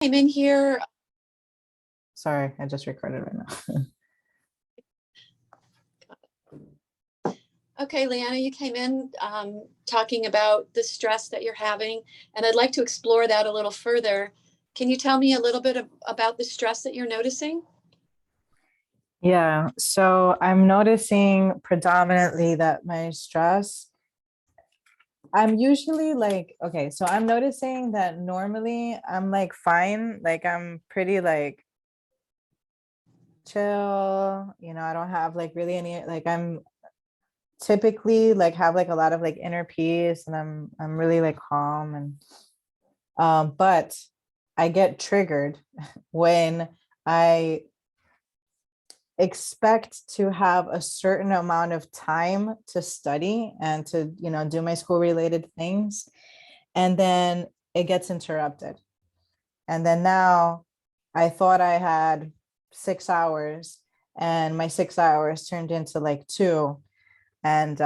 Came in here. Sorry, I just recorded right now. Okay, Leanna, you came in talking about the stress that you're having, and I'd like to explore that a little further. Can you tell me a little bit about the stress that you're noticing? Yeah, so I'm noticing predominantly that my stress, I'm usually like, okay, so I'm noticing that normally I'm like fine, like I'm pretty like chill, I don't have like really any, like I'm typically like have like a lot of like inner peace and I'm really like calm and but I get triggered when I expect to have a certain amount of time to study and to do my school related things, and then it gets interrupted, and then now I thought I had 6 hours and my 6 hours turned into like two, and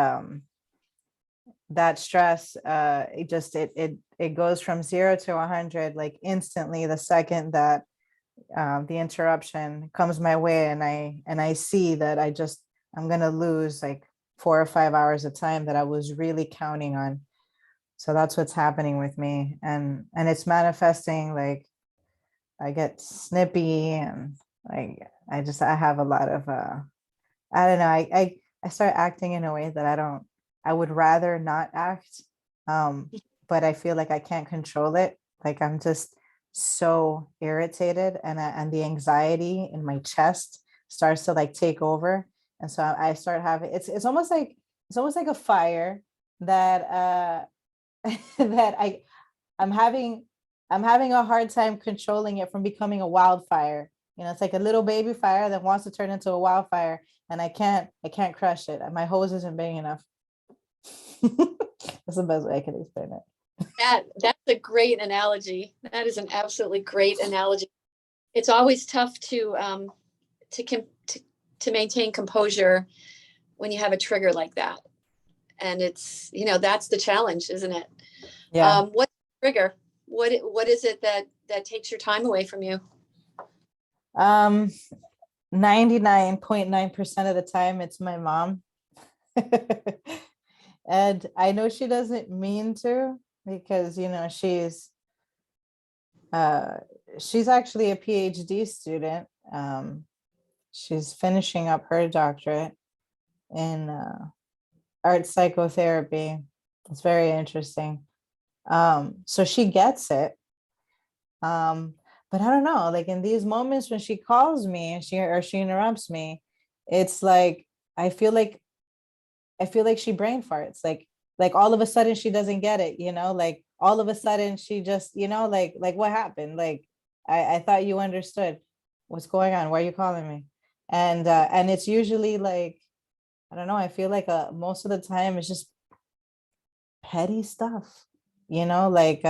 that stress, it goes from 0 to 100 like instantly the second that the interruption comes my way, and I see that I'm gonna lose like 4 or 5 hours of time that I was really counting on. So that's what's happening with me, and it's manifesting like I get snippy, and like I have a lot of I don't know, I start acting in a way that I would rather not act, um but I feel like I can't control it. Like I'm just so irritated, and the anxiety in my chest starts to like take over, and so I start having, it's almost like a fire that that I'm having I'm having a hard time controlling it from becoming a wildfire. It's like a little baby fire that wants to turn into a wildfire, and I can't crush it. My hose isn't big enough. That's the best way I can explain it. That's a great analogy. That is an absolutely great analogy. It's always tough to to maintain composure when you have a trigger like that, and that's the challenge, isn't it? Yeah. What's the trigger? What is it that takes your time away from you? Um 99.9% of the time it's my mom. And I know she doesn't mean to, because uh she's actually a PhD student. She's finishing up her doctorate in art psychotherapy. It's very interesting. So she gets it. Um, but I don't know, like in these moments when she calls me and she interrupts me, it's like I feel like she brain farts. Like all of a sudden she doesn't get it, like all of a sudden she just, like what happened? Like I thought you understood what's going on. Why are you calling me? And it's usually like, I don't know, I feel like most of the time it's just petty stuff, like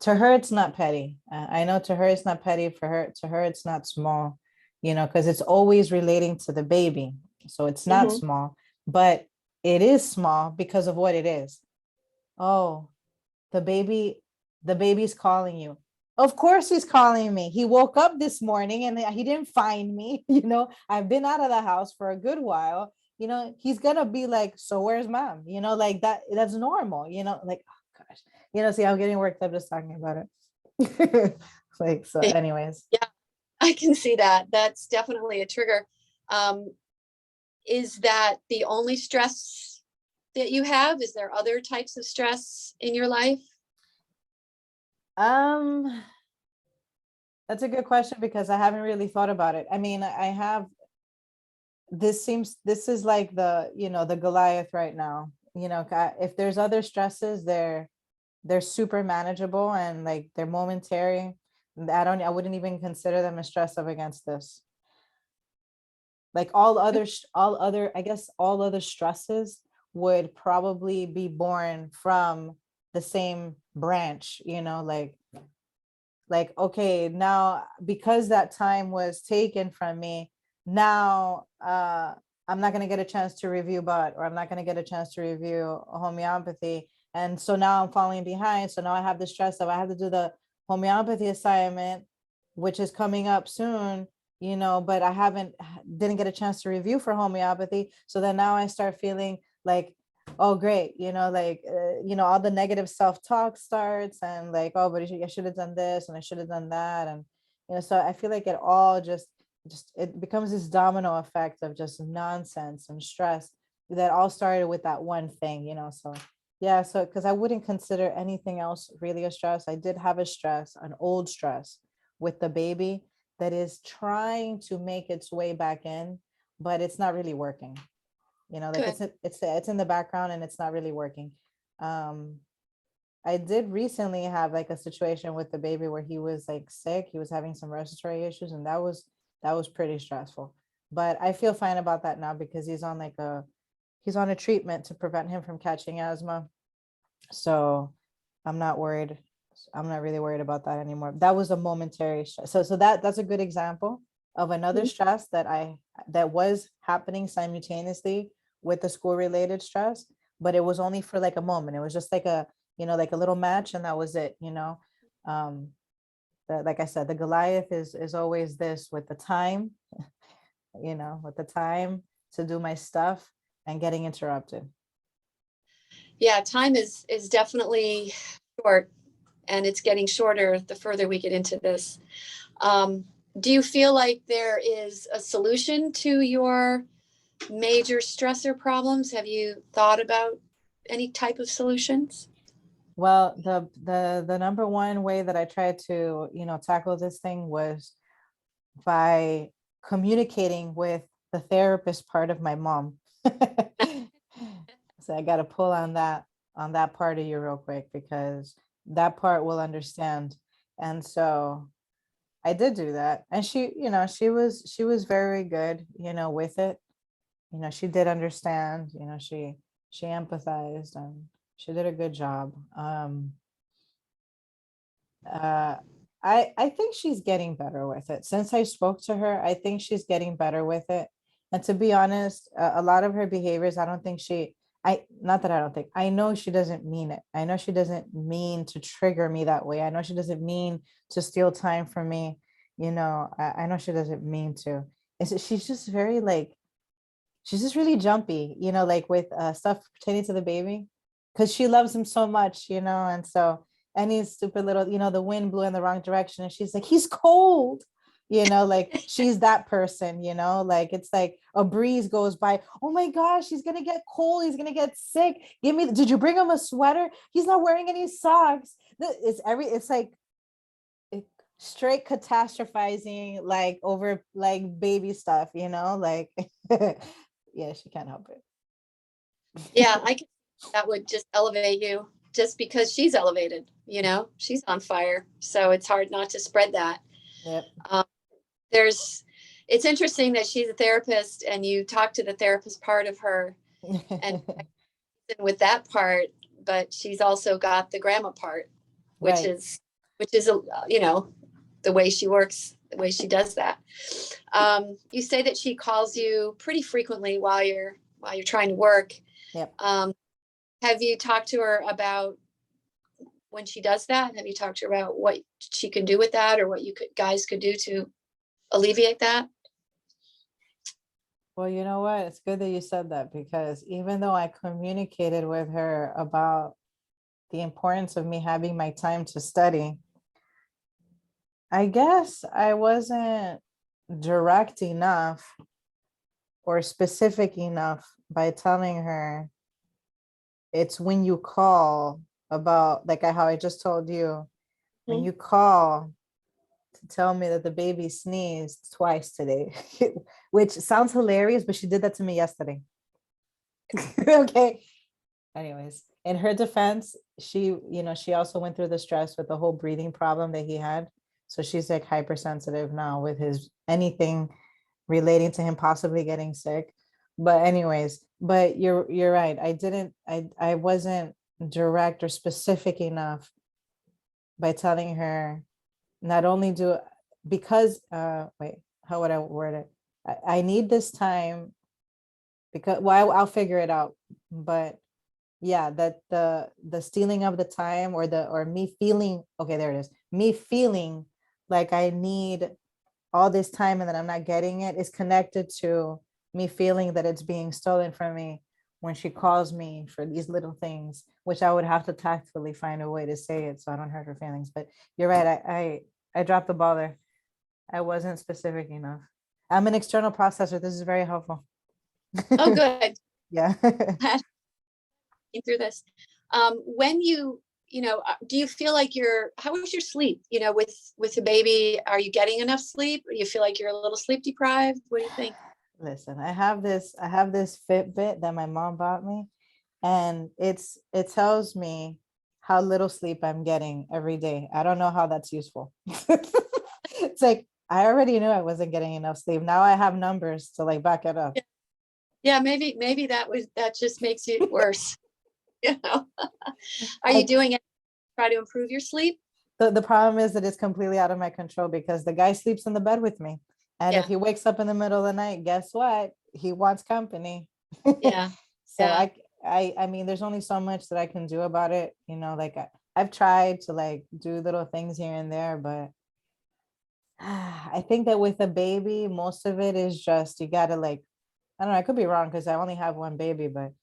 to her it's not petty. I know to her it's not petty, for her to her it's not small, because it's always relating to the baby, so it's not Mm-hmm. small, but it is small because of what it is. Oh, the baby's calling you. Of course he's calling me. He woke up this morning and he didn't find me. I've been out of the house for a good while. He's gonna be like, so where's mom? Like that's normal, like, oh gosh. See, I'm getting worked up just talking about it. Like, so anyways. Yeah, I can see that. That's definitely a trigger. Um, is that the only stress that you have? Is there other types of stress in your life? Um, that's a good question because I haven't really thought about it. I mean, I have, this is like the Goliath right now. If there's other stresses, they're super manageable and like they're momentary. I wouldn't even consider them a stress up against this. Like I guess all other stresses would probably be born from the same branch, like okay, now because that time was taken from me, now I'm not going to get a chance to review but or I'm not going to get a chance to review homeopathy, and so now I'm falling behind, so now I have the stress of I have to do the homeopathy assignment, which is coming up soon, but I didn't get a chance to review for homeopathy. So then now I start feeling like, oh, great, all the negative self-talk starts, and like, oh, but I should have done this and I should have done that. And, so I feel like it all just it becomes this domino effect of just nonsense and stress that all started with that one thing, so yeah, so because I wouldn't consider anything else really a stress. I did have an old stress with the baby that is trying to make its way back in, but it's not really working. Like Good. it's in the background and it's not really working. I did recently have like a situation with the baby where he was like sick. He was having some respiratory issues, and that was pretty stressful. But I feel fine about that now because he's on a treatment to prevent him from catching asthma. So I'm not worried. I'm not really worried about that anymore. That was a momentary stress. So that's a good example of another Mhm. stress that was happening simultaneously with the school related stress, but it was only for like a moment. It was just like like a little match, and that was it. Um, like I said, the Goliath is always this with the time, with the time to do my stuff and getting interrupted. Yeah, time is definitely short, and it's getting shorter the further we get into this. Um, do you feel like there is a solution to your major stressor problems? Have you thought about any type of solutions? Well, the number one way that I tried to, tackle this thing was by communicating with the therapist part of my mom. So I got to pull on that part of you real quick, because that part will understand. And so I did do that. And she was very good, with it. She did understand, she empathized, and she did a good job. Uh, I think she's getting better with it. Since I spoke to her, I think she's getting better with it. And to be honest, a lot of her behaviors, I don't think not that I don't think, I know she doesn't mean it. I know she doesn't mean to trigger me that way. I know she doesn't mean to steal time from me. I know she doesn't mean to. She's just very like, she's just really jumpy, like with stuff pertaining to the baby, because she loves him so much, and so any stupid little, the wind blew in the wrong direction and she's like, he's cold, like she's that person, like it's like a breeze goes by, oh my gosh, he's gonna get cold, he's gonna get sick, did you bring him a sweater, he's not wearing any socks. It's like straight catastrophizing, like over like baby stuff, like yeah, she can't help Yeah, it. I can. That would just elevate you just because she's elevated, she's on fire. So it's hard not to spread that. Yep. Um, there's, it's interesting that she's a therapist and you talk to the therapist part of her and with that part, but she's also got the grandma part, which Right. is, the way she works, the way she does that. You say that she calls you pretty frequently while you're trying to work. Yep. Um, have you talked to her about when she does that? Have you talked to her about what she can do with that, or what guys could do to alleviate that? Well, you know what? It's good that you said that, because even though I communicated with her about the importance of me having my time to study, I guess I wasn't direct enough or specific enough by telling her it's when you call about, like how I just told you, when Mhm. you call to tell me that the baby sneezed twice today, which sounds hilarious, but she did that to me yesterday. Okay. Anyways, in her defense, she also went through the stress with the whole breathing problem that he had. So she's like hypersensitive now with his anything relating to him possibly getting sick. But anyways, but you're right. I wasn't direct or specific enough by telling her not only do because wait, how would I word it? I need this time because well, I'll figure it out. But yeah, that the stealing of the time or me feeling, okay, there it is, me feeling like I need all this time and that I'm not getting it is connected to me feeling that it's being stolen from me when she calls me for these little things, which I would have to tactfully find a way to say it so I don't hurt her feelings. But you're right, I dropped the ball there. I wasn't specific enough. I'm an external processor. This is very helpful. Oh, good. Yeah. Through this. When do you feel like how was your sleep, with the baby? Are you getting enough sleep? Or you feel like you're a little sleep deprived? What do you think? Listen, I have this Fitbit that my mom bought me, and it tells me how little sleep I'm getting every day. I don't know how that's useful. It's like I already knew I wasn't getting enough sleep. Now I have numbers to like back it up. Yeah, maybe that just makes it worse. Are you I, doing it to try to improve your sleep? the problem is that it's completely out of my control because the guy sleeps in the bed with me. And if Yeah, he wakes up in the middle of the night, guess what? He wants company. yeah, So yeah, I mean, there's only so much that I can do about it. Like I've tried to like do little things here and there, but I think that with a baby, most of it is just you gotta like, I don't know, I could be wrong because I only have one baby, but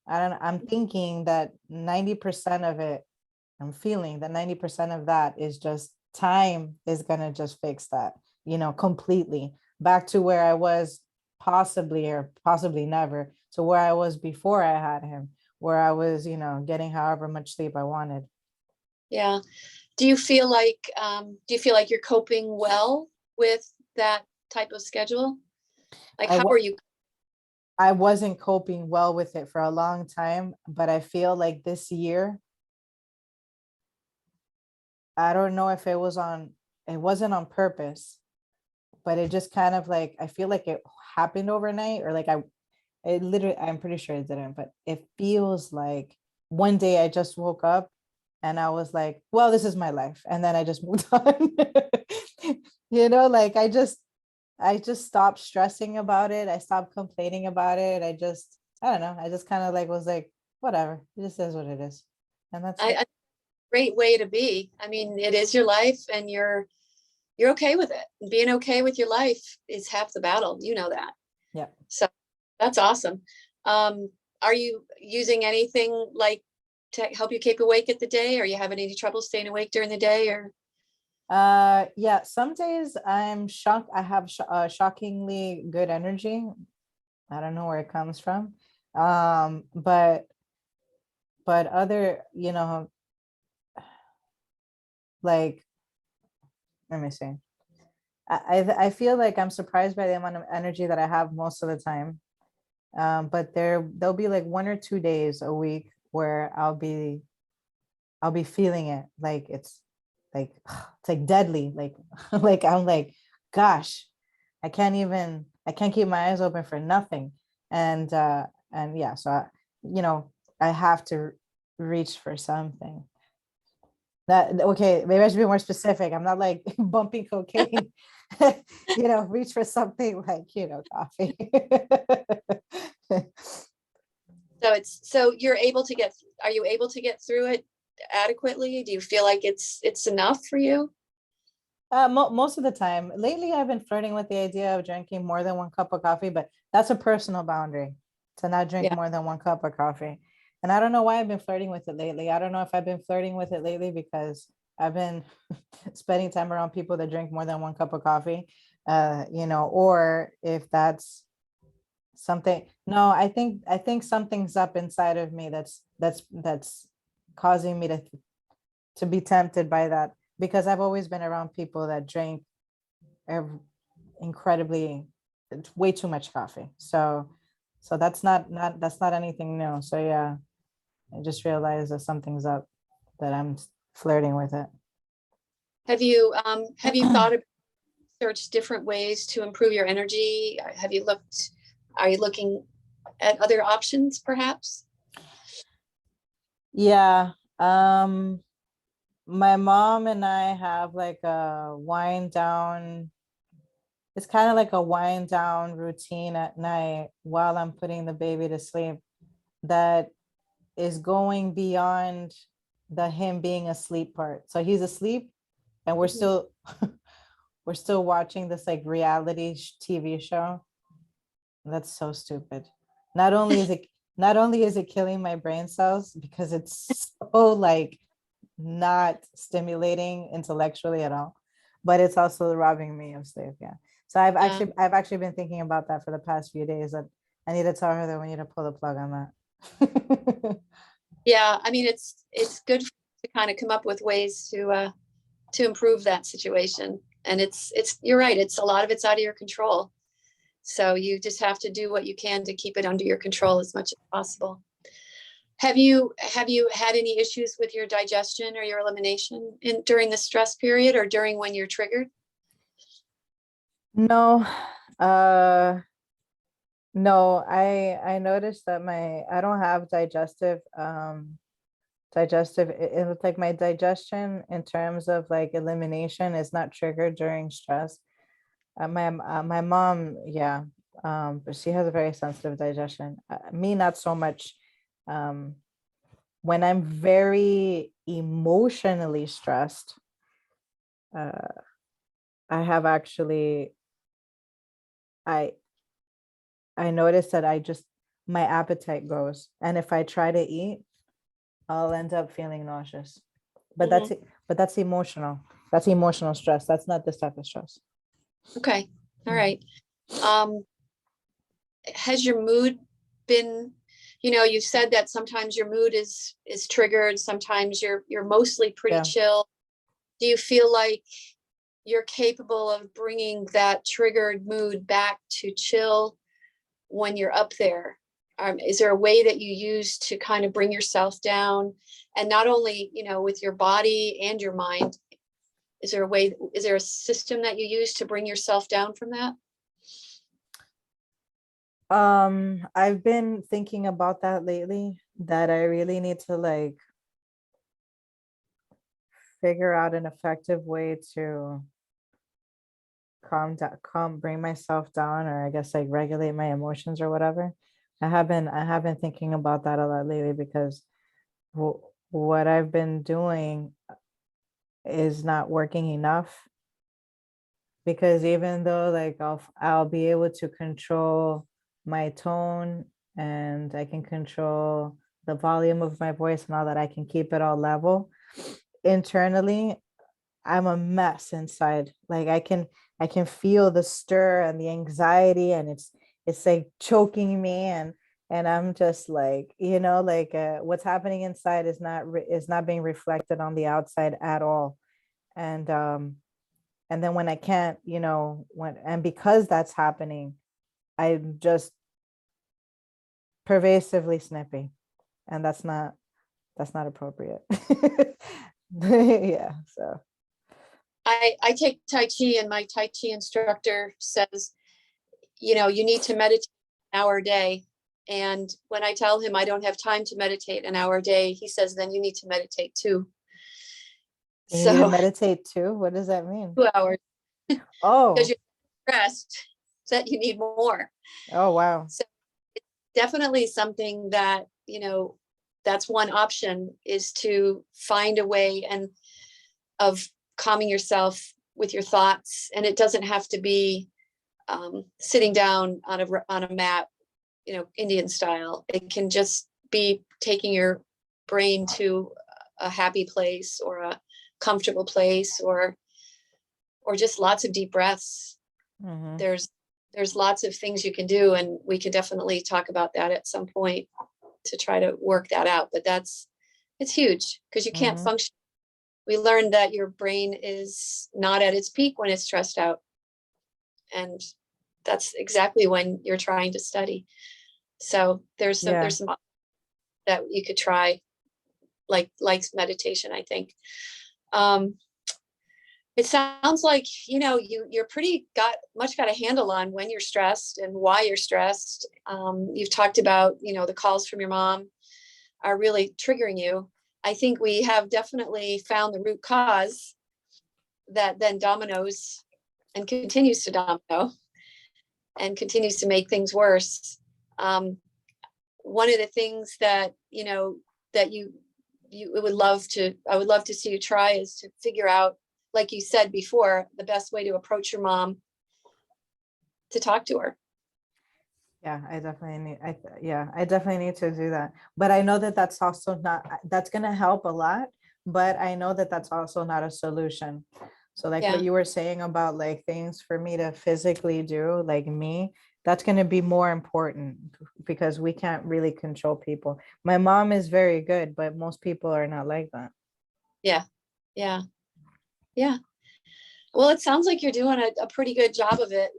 I'm thinking that 90% of it, I'm feeling that 90% of that is just time is gonna just fix that, completely back to where I was possibly or possibly never to where I was before I had him, where I was, getting however much sleep I wanted. yeah. Do you feel like you're coping well with that type of schedule? Like, I how wa- are you? I wasn't coping well with it for a long time, but I feel like this year, I don't know if it wasn't on purpose, but it just kind of like, I feel like it happened overnight or like it literally, I'm pretty sure it didn't, but it feels like one day I just woke up and I was like, well, this is my life. And then I just moved on. Like I just stopped stressing about it. I stopped complaining about it. I don't know. I just kind of like was like, whatever. It just is what it is. And that's it. A great way to be. I mean, it is your life, and you're okay with it. And being okay with your life is half the battle. You know that. Yeah. So that's awesome. Are you using anything like to help you keep awake at the day? Are you having any trouble staying awake during the day? Or Yeah, some days I'm shocked. I have shockingly good energy. I don't know where it comes from. But other, like, let me see. I feel like I'm surprised by the amount of energy that I have most of the time. But there'll be like 1 or 2 days a week where I'll be feeling it like like it's like deadly, like like I'm like, gosh, I can't keep my eyes open for nothing. And yeah, so you know I have to reach for something. That okay, maybe I should be more specific. I'm not like bumping cocaine. Reach for something like, coffee. so you're able to get, are you able to get through it adequately? Do you feel like it's enough for you? Most of the time. Lately, I've been flirting with the idea of drinking more than one cup of coffee, but that's a personal boundary to not drink Yeah. more than one cup of coffee. And I don't know why I've been flirting with it lately. I don't know if I've been flirting with it lately because I've been spending time around people that drink more than one cup of coffee, or if that's something. No, I think something's up inside of me that's causing me to be tempted by that because I've always been around people that drink ev- incredibly way too much coffee. So that's not anything new. So yeah, I just realized that something's up, that I'm flirting with it. Have you thought about, search different ways to improve your energy? Are you looking at other options perhaps? Yeah. My mom and I have like a wind down. It's kind of like a wind down routine at night while I'm putting the baby to sleep that is going beyond the him being asleep part. So he's asleep and we're Mhm. still we're still watching this like reality TV show. That's so stupid. Not only is it not only is it killing my brain cells because it's so like not stimulating intellectually at all, but it's also robbing me of sleep. Yeah. So Yeah. I've actually been thinking about that for the past few days, that I need to tell her that we need to pull the plug on that. Yeah. I mean, it's good to kind of come up with ways to improve that situation. And you're right. It's a lot of it's out of your control. So you just have to do what you can to keep it under your control as much as possible. Have you had any issues with your digestion or your elimination during the stress period or during when you're triggered? No, uh no, I noticed that I don't have digestive it looks like my digestion in terms of like elimination is not triggered during stress. My mom, yeah, but she has a very sensitive digestion. Me, not so much. Um, when I'm very emotionally stressed, uh, I have actually I I notice that my appetite goes, and if I try to eat, I'll end up feeling nauseous. But Mhm. that's emotional. That's emotional stress. That's not this type of stress. Okay. All Mhm. right. Um, has your mood been, you said that sometimes your mood is triggered, sometimes you're mostly pretty Yeah. chill. Do you feel like you're capable of bringing that triggered mood back to chill when you're up there? Is there a way that you use to kind of bring yourself down, and not only with your body and your mind? Is there a system that you use to bring yourself down from that? I've been thinking about that lately, that I really need to like figure out an effective way to bring myself down, or I guess like regulate my emotions or whatever. I have been thinking about that a lot lately, because what I've been doing is not working enough, because even though like I'll be able to control my tone, and I can control the volume of my voice and all that, I can keep it all level. Internally, I'm a mess inside. Like I can feel the stir and the anxiety, and it's like choking me, and I'm just like, like what's happening inside is not being reflected on the outside at all. And then when I can't, because that's happening, I'm just pervasively snippy, and that's not appropriate. Yeah, so I take Tai Chi, and my Tai Chi instructor says, you need to meditate an hour a day. And when I tell him I don't have time to meditate an hour a day, he says, then you need to meditate too. you need to So meditate too. What does that mean? 2 hours, because Oh, you're stressed, that you need more. oh wow. So definitely something that, that's one option, is to find a way of calming yourself with your thoughts. And it doesn't have to be sitting down on a mat, Indian style. It can just be taking your brain to a happy place, or a comfortable place, or just lots of deep breaths. Hmm. There's lots of things you can do, and we can definitely talk about that at some point to try to work that out. But it's huge, because you can't Hmm. function. We learned that your brain is not at its peak when it's stressed out, and that's exactly when you're trying to study. So Yeah. there's some that you could try, like meditation, I think. Um, it sounds like you're pretty got a handle on when you're stressed and why you're stressed. You've talked about the calls from your mom are really triggering you. I think we have definitely found the root cause that then dominoes and continues to domino and continues to make things worse. Um, One of the things that that you would love to I would love to see you try, is to figure out like you said before, the best way to approach your mom to talk to her. Yeah, I definitely need to do that. But I know that that's also not, that's going to help a lot, but I know that that's also not a solution. So like Yeah. what you were saying about like things for me to physically do, like me, that's going to be more important because we can't really control people. My mom is very good, but most people are not like that. Yeah. Yeah. Yeah. Well, it sounds like you're doing a pretty good job of it.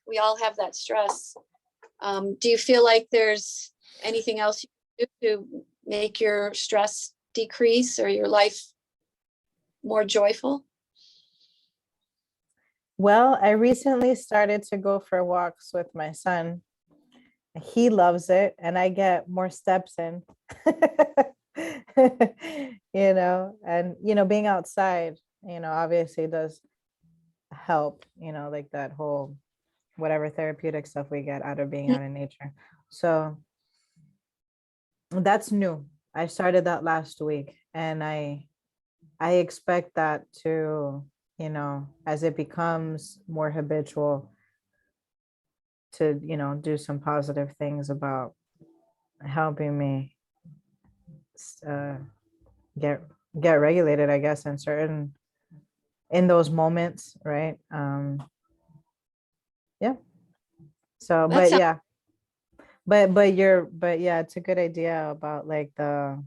We all have that stress. Do you feel like there's anything else you can do to make your stress decrease or your life more joyful? Well, I recently started to go for walks with my son. He loves it, and I get more steps in. And being outside, obviously does help, like that whole whatever therapeutic stuff we get out of being out in nature. So that's new. I started that last week, and I expect that to, as it becomes more habitual, to, do some positive things about helping me uh, get get regulated, I guess, in those moments, right? Yeah. So, That but sounds yeah, but yeah, it's a good idea about like the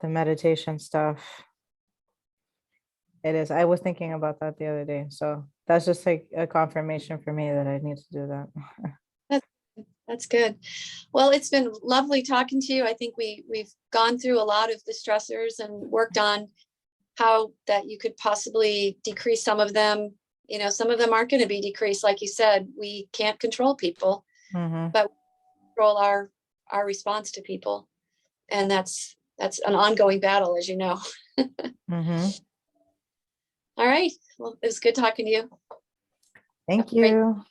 meditation stuff. It is. I was thinking about that the other day. So that's just like a confirmation for me that I need to do that. that's good. Well, it's been lovely talking to you. I think we've gone through a lot of the stressors and worked on how that you could possibly decrease some of them. Some of them aren't going to be decreased. Like you said, we can't control people, Mhm. but we control our response to people. And that's an ongoing battle, as you know. Mhm. All right. Well, it was good talking to you. Have Thank a great you.